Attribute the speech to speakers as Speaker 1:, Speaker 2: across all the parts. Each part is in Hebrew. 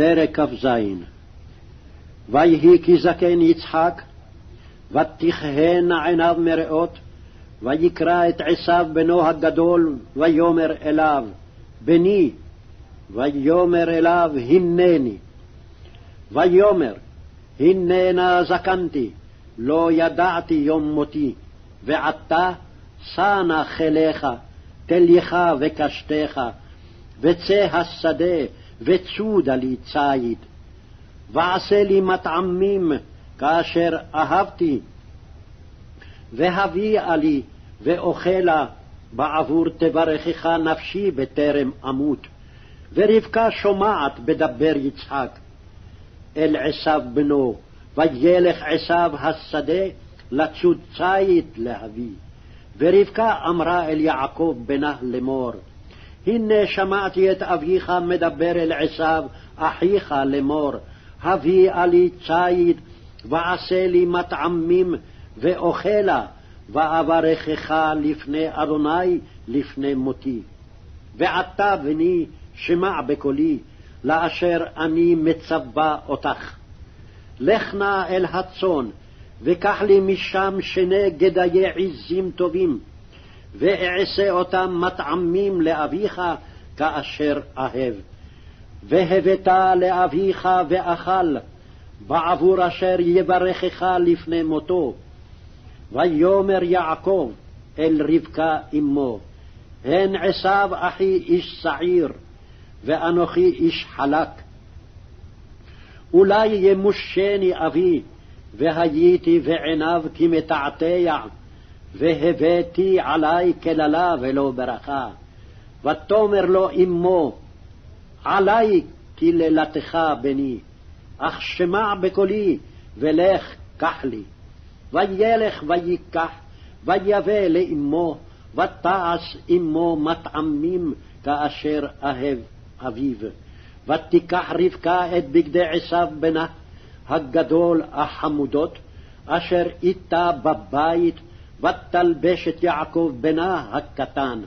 Speaker 1: פרק כ"ז. ויהי כי זקן יצחק, ותכהנה עיניו מראות, ויקרא את עשיו בנו הגדול, ויאמר אליו, בני, ויאמר אליו, הנני. ויאמר, הננה זקנתי, לא ידעתי יום מותי, ועתה שא נא חיליך, תלייך וקשתך, וצא השדה, וצודה לי ציד. ועשה לי מטעמים כאשר אהבתי, והביאה לי ואוכלה, בעבור תברכך נפשי בטרם אמות. ורבקה שומעת בדבר יצחק אל עשיו בנו, וילך עשיו השדה לצוד ציד להביא. ורבקה אמרה אל יעקב בנה לאמור, הנה שמעתי את אביך מדבר אל עשיו אחיך לאמור, הביאה לי ציד ועשה לי מטעמים ואוכלה, ואברכך לפני אדוני לפני מותי. ועתה בני שמע בקולי, לאשר אני מצווה אותך. לך נא אל הצאן, וקח לי משם שני גדיי עזים טובים, ואעשה אותם מטעמים לאביך כאשר אהב. והבאת לאביך ואכל, בעבור אשר יברכך לפני מותו. ויאמר יעקב אל רבקה אמו, הן עשיו אחי איש שעיר, ואנוכי איש חלק. אולי ימושני אבי, והייתי בעיניו כמתעתע, והבאתי עלי קללה ולא ברכה. ותאמר לו אמו, עלי קללתך בני, אך שמע בקולי, ולך קח לי. וילך ויקח, ויבא לאמו, ותעש אמו מטעמים כאשר אהב אביו. ותיקח רבקה את בגדי עשיו בנה הגדול החמודות, אשר איתה בבית, ותלבש את יעקב בנה הקטן.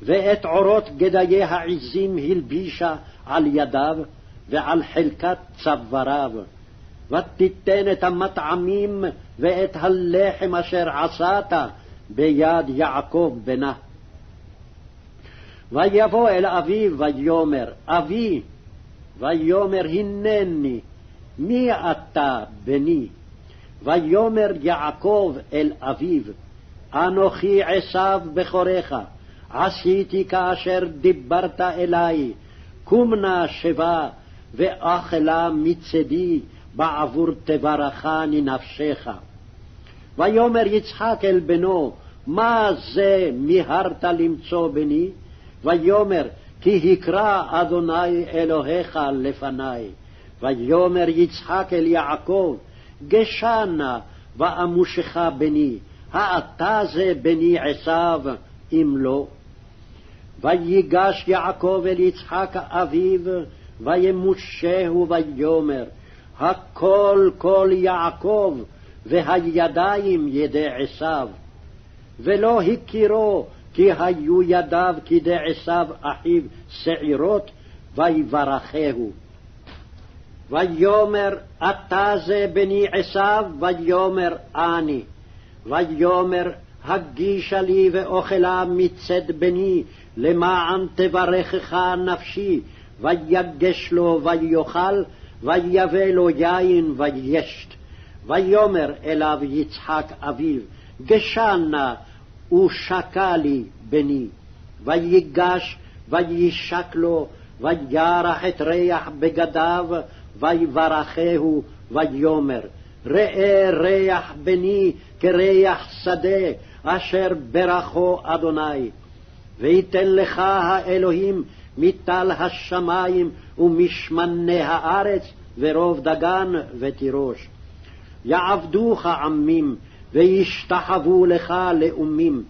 Speaker 1: ואת עורות גדיי העזים הלבישה על ידיו, ועל חלקת צוואריו. ותיתן את המטעמים ואת הלחם אשר עשת ביד יעקב בנה. ויבוא אל אביו ויאמר, אבי. ויאמר, הנני, מי אתה בני? ויאמר יעקב אל אביו, אנוכי עשיו בכורך, עשיתי כאשר דיברת אלי, קום נא שבה ואכלה מצדי, בעבור תברכני נפשך. ויאמר יצחק אל בנו, מה זה מיהרת למצוא בני? ויאמר, כי הקרא אדוני אלוהיך לפני. ויאמר יצחק אל יעקב, גשה נא ואמושך בני, האתה זה בני עשיו, אם לא. ויגש יעקב אל יצחק אביו, וימושהו ויאמר, הכל כל יעקב, והידיים ידי עשיו. ולא הכירו, כי היו ידיו כדי עשיו אחיו שעירות, ויברכהו. ויאמר, אתה זה בני עשיו? ויאמר, אני. ויאמר, הגישה לי ואוכלה מצד בני, למען תברכך נפשי. ויגש לו ויאכל, ויבא לו יין וישת. ויאמר אליו יצחק אביו, גשה נא ושקע לי בני. ויגש וישק לו, וירח את ריח בגדיו, ויברכהו, ויאמר, ראה ריח בני כריח שדה, אשר ברכו אדוני. ויתן לך האלוהים מטל השמיים ומשמני הארץ, ורוב דגן ותירוש. יעבדוך עמים, וישתחוו לך לאומים.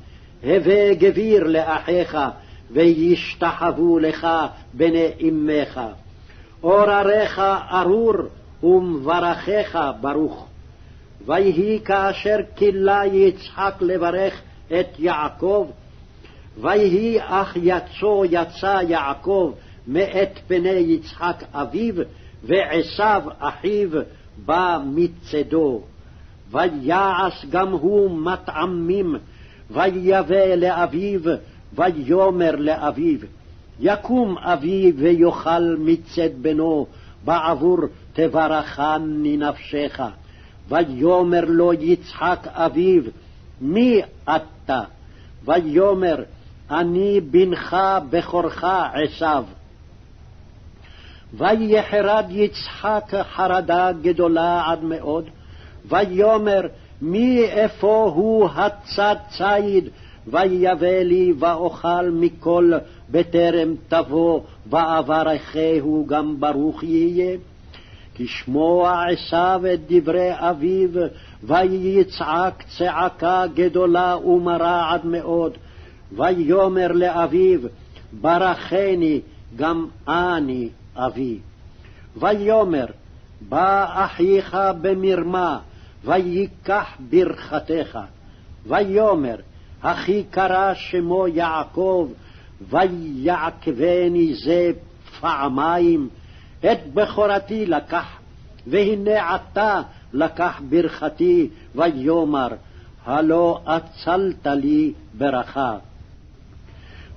Speaker 1: הווה גביר לאחיך, וישתחוו לך בני אמך. אורריך ארור, ומברכך ברוך. ויהי כאשר כילה יצחק לברך את יעקב, ויהי אך יצא יעקב מאת פני יצחק אביו, ועשיו אחיו בא מצדו. ויעש גם הוא מטעמים, ויבא לאביו, ויאמר לאביו, יקום אבי ויאכל מצד בנו, בעבור תברכני נפשך. ויאמר לו יצחק אביו, מי אתה? ויאמר, אני בנך בכורך עשיו. ויחרד יצחק חרדה גדולה עד מאוד, ויאמר, מי איפה הוא הצד ציד, ויבא לי ואוכל מכל בטרם תבוא, ואברכהו גם ברוך יהיה. כשמוע עשיו את דברי אביו, ויצעק צעקה גדולה ומרה עד מאוד. ויאמר לאביו, ברכני גם אני אבי. ויאמר, בא אחיך במרמה, ויקח ברכתך. ויאמר, אחי קרא שמו יעקב, ויעקבני זה פעמיים. את בכורתי לקח, והנה עתה לקח ברכתי. ויאמר, הלא אצלת לי ברכה.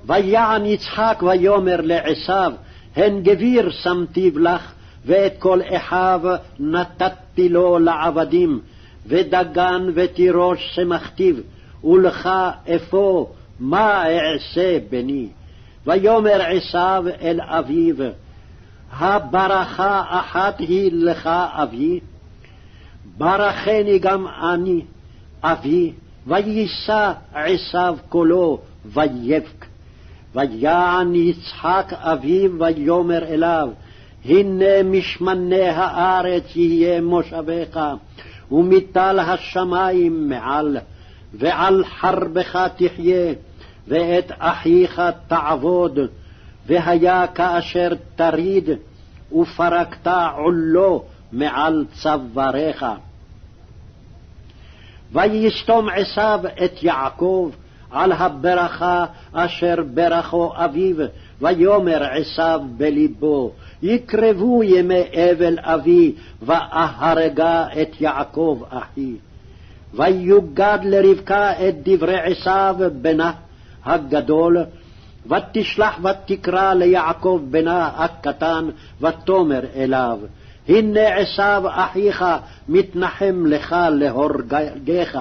Speaker 1: ויען יצחק ויאמר לעשיו, הן גביר שמתיו לך, ואת כל אחיו נתתי לו לעבדים, ודגן ותירוש שמכתיו, ולך אפוא מה אעשה בני? ויאמר עשיו אל אביו, הברכה אחת היא לך אבי, ברכני גם אני אבי. ויישא עשיו קולו ויבך. ויען יצחק אביו ויאמר אליו, הנה משמני הארץ יהיה מושבך, ומטל השמים מעל, ועל חרבך תחיה, ואת אחיך תעבוד, והיה כאשר תריד, ופרקת עולו מעל צוואריך. ויסתום עשיו את יעקב על הברכה אשר ברכו אביו, ויאמר עשיו בלבו, יקרבו ימי אבל אבי, ואהרגה את יעקב אחי. ויוגד לרבקה את דברי עשיו בנה הגדול, ותשלח ותקרא ליעקב בנה הקטן, ותאמר אליו, הנה עשיו אחיך מתנחם לך להורגך,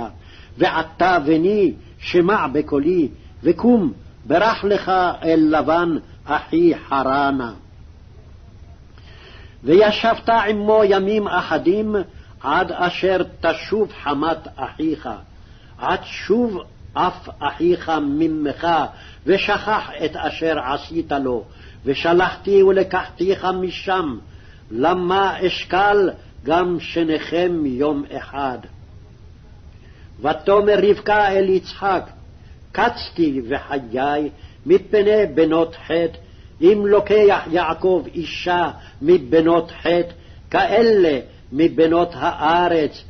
Speaker 1: ועתה בני שמע בקולי, וקום ברח לך אל לבן אחי חרנה. וישבת עמו ימים אחדים, עד אשר תשוב חמת אחיך, עד שוב אף אחיך ממך, ושכח את אשר עשית לו, ושלחתי ולקחתיך משם, למה אשקל גם שניכם יום אחד. ותאמר רבקה אל יצחק, קצתי וחיי מפני בנות חטא, אם לוקח יעקב אישה מבנות חטא, כאלה מבנות הארץ,